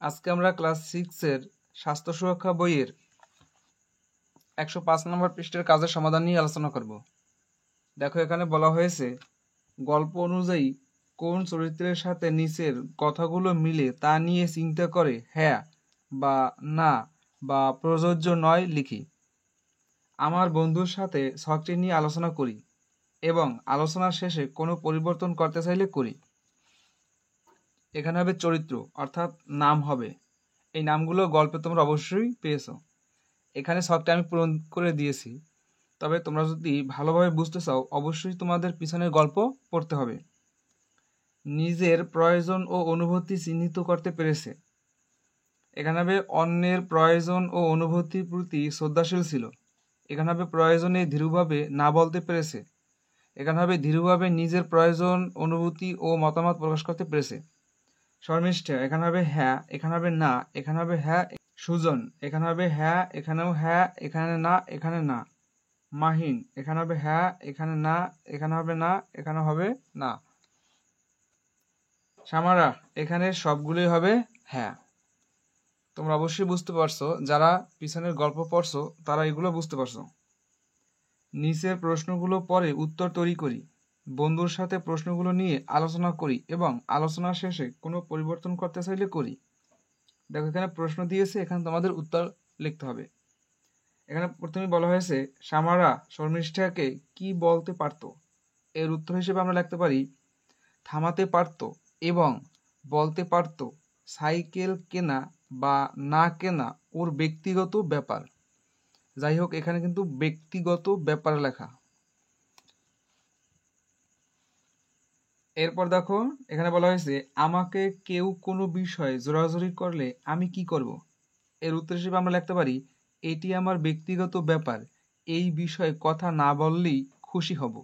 আজকে আমরা ক্লাস 6 এর স্বাস্থ্য সুরক্ষা বইয়ের 105 নম্বর পৃষ্ঠার কাজের সমাধান নিয়ে আলোচনা করব। দেখো, এখানে বলা হয়েছে গল্প অনুযায়ী কোন চরিত্রের সাথে নিচের কথাগুলো মিলে তা নিয়ে চিন্তা করে হ্যাঁ বা না বা প্রযোজ্য নয় লিখি। আমার বন্ধুর সাথে ছকটি নিয়ে আলোচনা করি এবং আলোচনার শেষে কোনো পরিবর্তন করতে চাইলে করি। এখানে হবে চরিত্র, অর্থাৎ নাম হবে। এই নামগুলো গল্পে তোমরা অবশ্যই পেয়েছো। এখানে ছকটা আমি পূরণ করে দিয়েছি, তবে তোমরা যদি ভালোভাবে বুঝতে চাও অবশ্যই তোমাদের পিছনের গল্প পড়তে হবে। নিজের প্রয়োজন ও অনুভূতি চিহ্নিত করতে পেরেছে। এখানে হবে অন্যের প্রয়োজন ও অনুভূতির প্রতি শ্রদ্ধাশীল ছিল। এখানে হবে প্রয়োজনে ধীরভাবে না বলতে পেরেছে। এখানে হবে ধীরভাবে নিজের প্রয়োজন, অনুভূতি ও মতামত প্রকাশ করতে পেরেছে। শর্মিষ্ঠা, এখানে হবে হ্যাঁ, এখানে হবে না, এখানে হবে হ্যাঁ। সুজন, এখানে হবে হ্যাঁ, এখানেও হ্যাঁ, এখানে না, এখানে না। মাহিন, এখানে হবে হ্যাঁ, এখানে না, এখানে হবে না, এখানে হবে না। সামারা, এখানে সবগুলোই হবে হ্যাঁ। তোমরা অবশ্যই বুঝতে পারছো, যারা পিছনের গল্প পড়ছো তারা এগুলো বুঝতে পারছো। নিচের প্রশ্নগুলো পরে উত্তর তৈরি করি। বন্ধুর সাথে প্রশ্নগুলো নিয়ে আলোচনা করি এবং আলোচনার শেষে কোনো পরিবর্তন করতে চাইলে করি। দেখো, এখানে প্রশ্ন দিয়েছে, এখানে তোমাদের উত্তর লিখতে হবে। এখানে প্রথমে বলা হয়েছে সামারা শর্মিষ্ঠাকে কি বলতে পারত। এর উত্তর হিসেবে আমরা লিখতে পারি থামাতে পারত এবং বলতে পারত সাইকেল কেনা বা না কেনা ওর ব্যক্তিগত ব্যাপার। যাই হোক, এখানে কিন্তু ব্যক্তিগত ব্যাপার লেখা। এরপর দেখো, এখানে বলা হয়েছে আমাকে কেউ কোনো বিষয়ে জোরাজুরি করলে আমি কি করব। এর উত্তর হিসেবে আমরা লিখতে পারি এটি আমার ব্যক্তিগত ব্যাপার, এই বিষয়ে কথা না বললেই খুশি হব।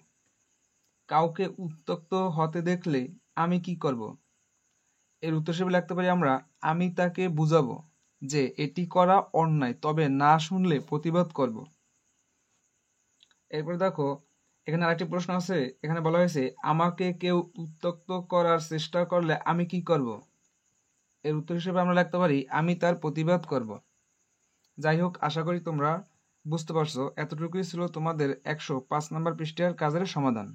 কাউকে উত্ত্যক্ত হতে দেখলে আমি কি করব। এর উত্তর হিসেবে লিখতে পারি আমরা আমি তাকে বুঝাবো যে এটি করা অন্যায়, তবে না শুনলে প্রতিবাদ করব। এরপর দেখো, এখানে আরেকটি প্রশ্ন আছে। এখানে বলা হয়েছে আমাকে কেউ উত্ত্যক্ত করার চেষ্টা করলে আমি কি করব। এর উত্তর হিসেবে আমরা লিখতে পারি আমি তার প্রতিবাদ করব। যাই হোক, আশা করি তোমরা বুঝতে পারছো। এতটুকুই ছিল তোমাদের 105 নম্বর পৃষ্ঠার কাজের সমাধান।